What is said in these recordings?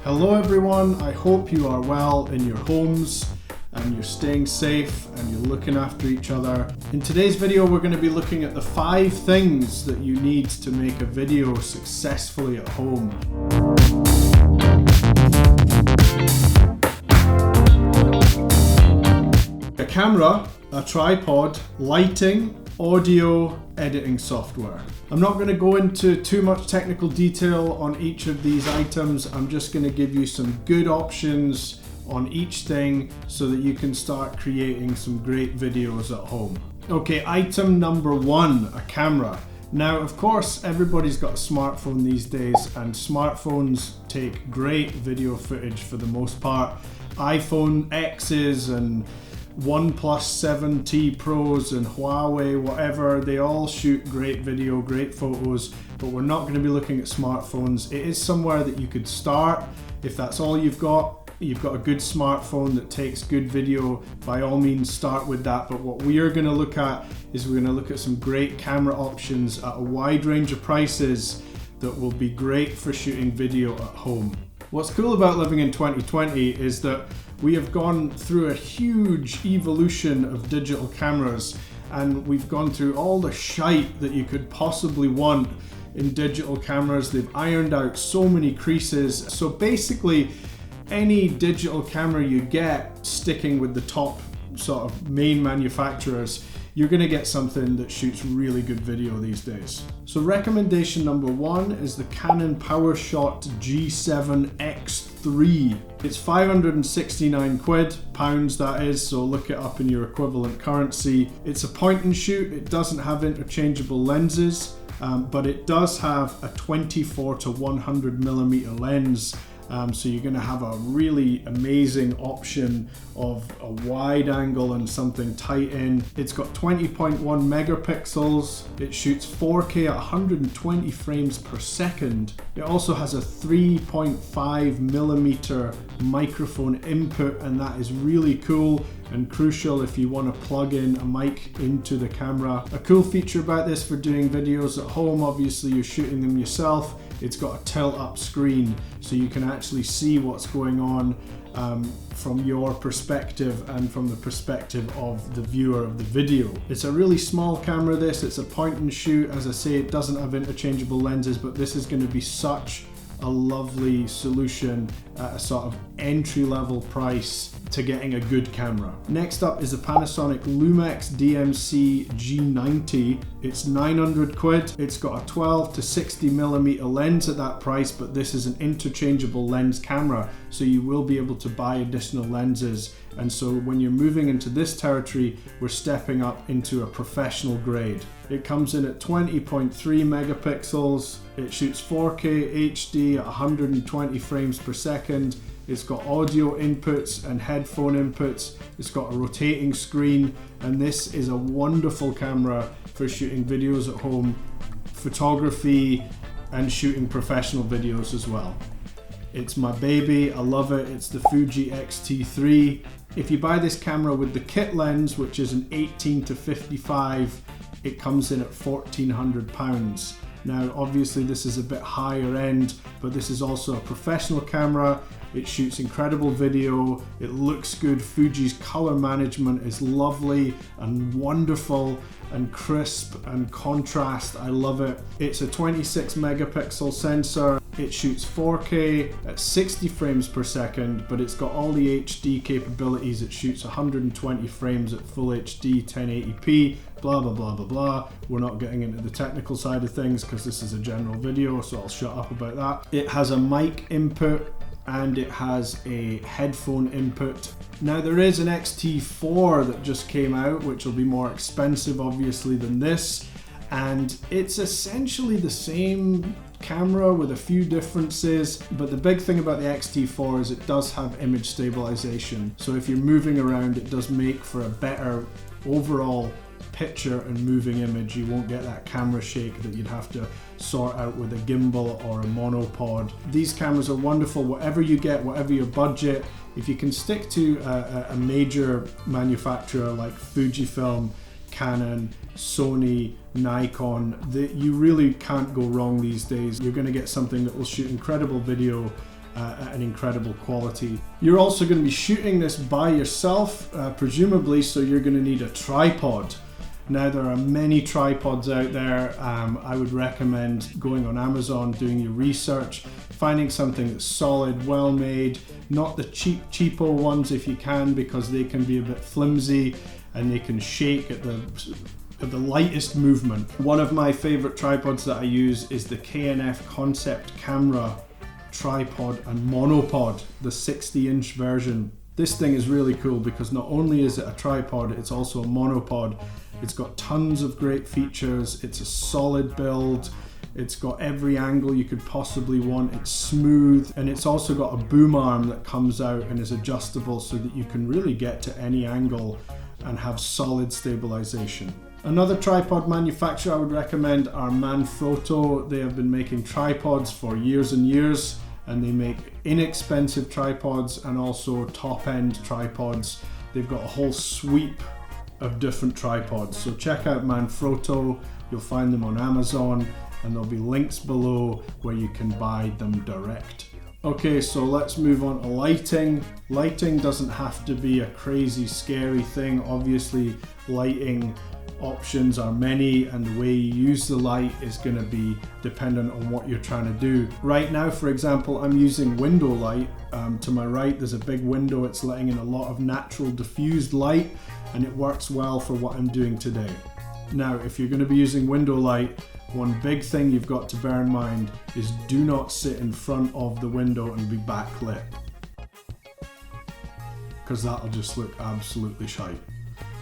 Hello everyone, I hope you are well in your homes and you're staying safe and you're looking after each other. In today's video we're going to be looking at the 5 things that you need to make a video successfully at home. A camera, a tripod, lighting, audio, editing software. I'm not going to go into too much technical detail on each of these items. I'm just going to give you some good options on each thing so that you can start creating some great videos at home. Okay, item number 1, a camera. Now, of course, everybody's got a smartphone these days, and smartphones take great video footage for the most part. iPhone X's and OnePlus 7T Pros and Huawei, whatever, they all shoot great video, great photos, but we're not going to be looking at smartphones. It is somewhere that you could start. If that's all you've got a good smartphone that takes good video, by all means start with that. But what we are going to look at is we're going to look at some great camera options at a wide range of prices that will be great for shooting video at home. What's cool about living in 2020 is that we have gone through a huge evolution of digital cameras, and we've gone through all the shite that you could possibly want in digital cameras. They've ironed out so many creases. So basically, any digital camera you get, sticking with the top sort of main manufacturers, you're going to get something that shoots really good video these days. So recommendation number 1 is the Canon PowerShot G7X3. It's 569 quid, pounds that is, so look it up in your equivalent currency. It's a point and shoot. It doesn't have interchangeable lenses, but it does have a 24 to 100 millimeter lens. So you're going to have a really amazing option of a wide angle and something tight in. It's got 20.1 megapixels. It shoots 4K at 120 frames per second. It also has a 3.5 millimeter microphone input, and that is really cool and crucial if you want to plug in a mic into the camera. A cool feature about this for doing videos at home, obviously you're shooting them yourself, it's got a tilt-up screen so you can actually see what's going on from your perspective and from the perspective of the viewer of the video. It's a really small camera this, it's a point and shoot. As I say, it doesn't have interchangeable lenses, but this is going to be such a lovely solution at a sort of entry-level price to getting a good camera. Next up is the Panasonic Lumix DMC G90. It's 900 quid. It's got a 12 to 60 millimeter lens at that price, but this is an interchangeable lens camera, so you will be able to buy additional lenses. And so when you're moving into this territory, we're stepping up into a professional grade. It comes in at 20.3 megapixels. It shoots 4K HD at 120 frames per second. It's got audio inputs and headphone inputs. It's got a rotating screen, and this is a wonderful camera for shooting videos at home, photography, and shooting professional videos as well. It's my baby, I love it. It's the Fuji X-T3. If you buy this camera with the kit lens, which is an 18 to 55, it comes in at £1,400. Now, obviously this is a bit higher end, but this is also a professional camera. It shoots incredible video, it looks good. Fuji's color management is lovely and wonderful and crisp and contrast. I love it. It's a 26 megapixel sensor. It shoots 4K at 60 frames per second, but it's got all the HD capabilities. It shoots 120 frames at full HD 1080p, blah blah blah blah blah. We're not getting into the technical side of things because this is a general video, so I'll shut up about that. It has a mic input and it has a headphone input. Now there is an X-T4 that just came out, which will be more expensive obviously than this, and it's essentially the same camera with a few differences, but the big thing about the X-T4 is it does have image stabilization, so if you're moving around it does make for a better overall picture and moving image. You won't get that camera shake that you'd have to sort out with a gimbal or a monopod. These cameras are wonderful, whatever you get, whatever your budget. If you can stick to a major manufacturer like Fujifilm, Canon, Sony, Nikon, you really can't go wrong these days. You're going to get something that will shoot incredible video at an incredible quality. You're also going to be shooting this by yourself, presumably, so you're going to need a tripod. Now, there are many tripods out there. I would recommend going on Amazon, doing your research, finding something that's solid, well made, not the cheapo ones if you can, because they can be a bit flimsy and they can shake at the lightest movement. One of my favorite tripods that I use is the K&F Concept Camera tripod and monopod, the 60-inch version. This thing is really cool because not only is it a tripod, it's also a monopod. It's got tons of great features. It's a solid build. It's got every angle you could possibly want. It's smooth, and it's also got a boom arm that comes out and is adjustable so that you can really get to any angle and have solid stabilization. Another tripod manufacturer I would recommend are Manfrotto. They have been making tripods for years and years, and they make inexpensive tripods and also top-end tripods. They've got a whole sweep of different tripods. So check out Manfrotto. You'll find them on Amazon, and there'll be links below where you can buy them direct. Okay, so let's move on to lighting. Lighting doesn't have to be a crazy, scary thing. Obviously, lighting options are many, and the way you use the light is going to be dependent on what you're trying to do. Right now, for example, I'm using window light. To my right, there's a big window. It's letting in a lot of natural diffused light, and it works well for what I'm doing today. Now, if you're going to be using window light, one big thing you've got to bear in mind is do not sit in front of the window and be backlit, because that'll just look absolutely shite.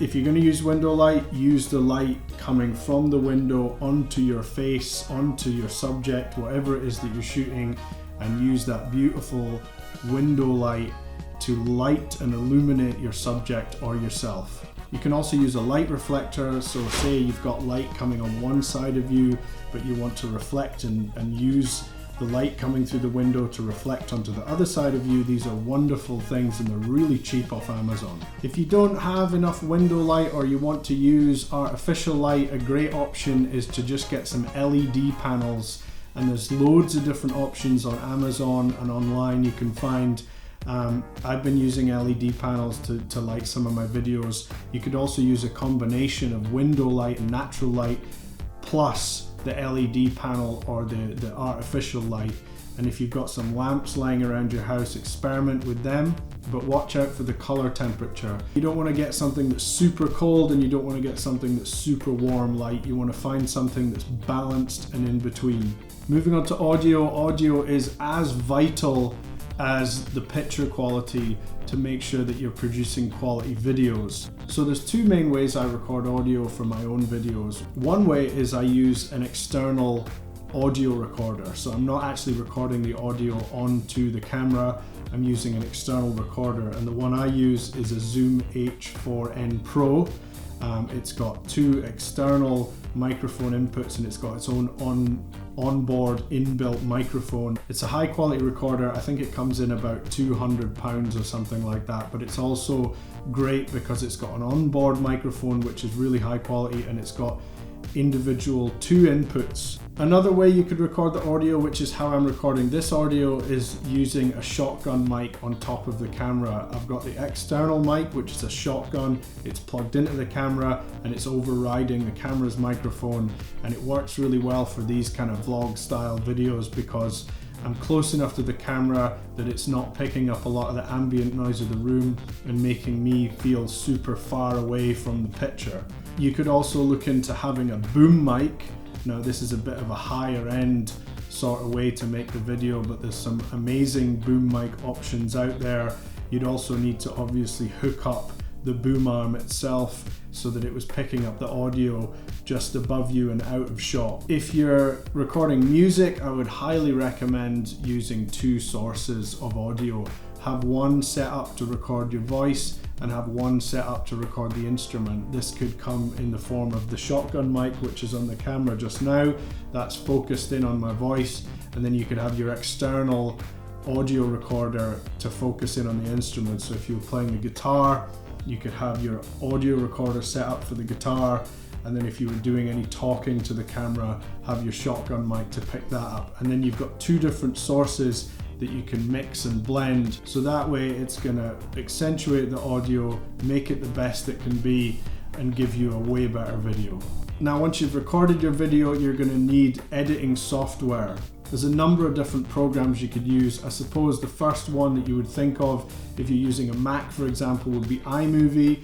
If you're going to use window light, use the light coming from the window onto your face, onto your subject, whatever it is that you're shooting, and use that beautiful window light to light and illuminate your subject or yourself. You can also use a light reflector, so say you've got light coming on one side of you, but you want to reflect and use the light coming through the window to reflect onto the other side of you. These are wonderful things, and they're really cheap off Amazon. If you don't have enough window light or you want to use artificial light, a great option is to just get some LED panels, and there's loads of different options on Amazon and online you can find. I've been using LED panels to light some of my videos. You could also use a combination of window light and natural light plus the LED panel or the artificial light. And if you've got some lamps lying around your house, experiment with them, but watch out for the color temperature. You don't want to get something that's super cold, and you don't want to get something that's super warm light. You want to find something that's balanced and in between. Moving on to audio. Audio is as vital as the picture quality to make sure that you're producing quality videos. So there's two main ways I record audio for my own videos. One way is I use an external audio recorder. So I'm not actually recording the audio onto the camera, I'm using an external recorder, and the one I use is a Zoom H4n Pro. It's got two external microphone inputs, and it's got its own onboard inbuilt microphone. It's a high quality recorder. I think it comes in about £200 or something like that, but it's also great because it's got an onboard microphone which is really high quality, and it's got individual two inputs. Another way you could record the audio, which is how I'm recording this audio, is using a shotgun mic on top of the camera. I've got the external mic, which is a shotgun. It's plugged into the camera and it's overriding the camera's microphone, and it works really well for these kind of vlog style videos because I'm close enough to the camera that it's not picking up a lot of the ambient noise of the room and making me feel super far away from the picture. You could also look into having a boom mic. Now this is a bit of a higher end sort of way to make the video, but there's some amazing boom mic options out there. You'd also need to obviously hook up the boom arm itself so that it was picking up the audio just above you and out of shot. If you're recording music, I would highly recommend using two sources of audio. Have one set up to record your voice and have one set up to record the instrument. This could come in the form of the shotgun mic, which is on the camera just now. That's focused in on my voice, and then you could have your external audio recorder to focus in on the instrument. So if you're playing the guitar, you could have your audio recorder set up for the guitar, and then if you were doing any talking to the camera, have your shotgun mic to pick that up. And then you've got two different sources that you can mix and blend, so that way it's gonna accentuate the audio, make it the best it can be, and give you a way better video. Now, once you've recorded your video, you're gonna need editing software. There's a number of different programs you could use. I suppose the first one that you would think of if you're using a Mac, for example, would be iMovie.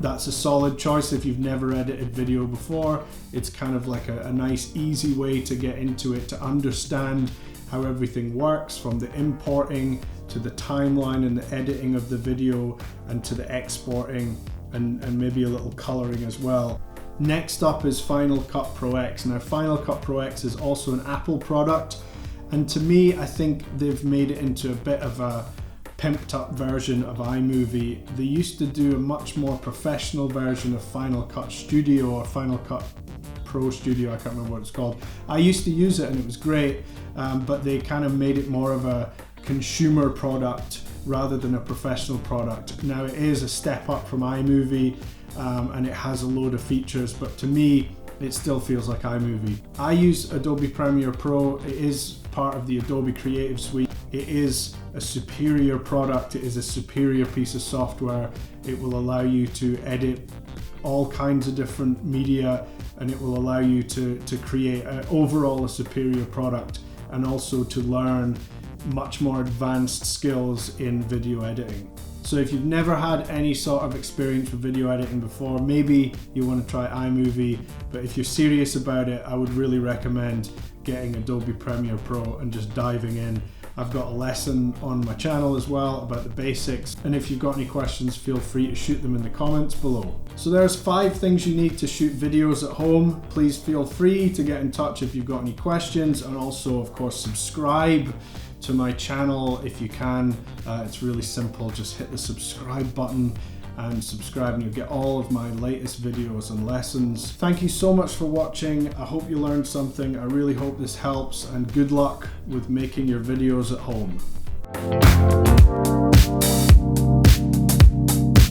That's a solid choice if you've never edited video before. It's kind of like a nice, easy way to get into it, to understand how everything works, from the importing to the timeline and the editing of the video, and to the exporting and maybe a little coloring as well. Next up is Final Cut Pro X. Now, Final Cut Pro X is also an Apple product, and to me, I think they've made it into a bit of a pimped up version of iMovie. They used to do a much more professional version of Final Cut Studio, or Final Cut Pro Studio, I can't remember what it's called. I used to use it and it was great, but they kind of made it more of a consumer product rather than a professional product. Now, it is a step up from iMovie, and it has a load of features, but to me, it still feels like iMovie. I use Adobe Premiere Pro. It is part of the Adobe Creative Suite. It is a superior product. It is a superior piece of software. It will allow you to edit all kinds of different media, and it will allow you to create overall a superior product, and also to learn much more advanced skills in video editing. So if you've never had any sort of experience with video editing before, maybe you want to try iMovie, but if you're serious about it, I would really recommend getting Adobe Premiere Pro and just diving in. I've got a lesson on my channel as well about the basics, and if you've got any questions, feel free to shoot them in the comments below. So there's 5 things you need to shoot videos at home. Please feel free to get in touch if you've got any questions, and also, of course, subscribe to my channel if you can. It's really simple. Just hit the subscribe button and subscribe, and you'll get all of my latest videos and lessons. Thank you so much for watching. I hope you learned something. I really hope this helps, and good luck with making your videos at home.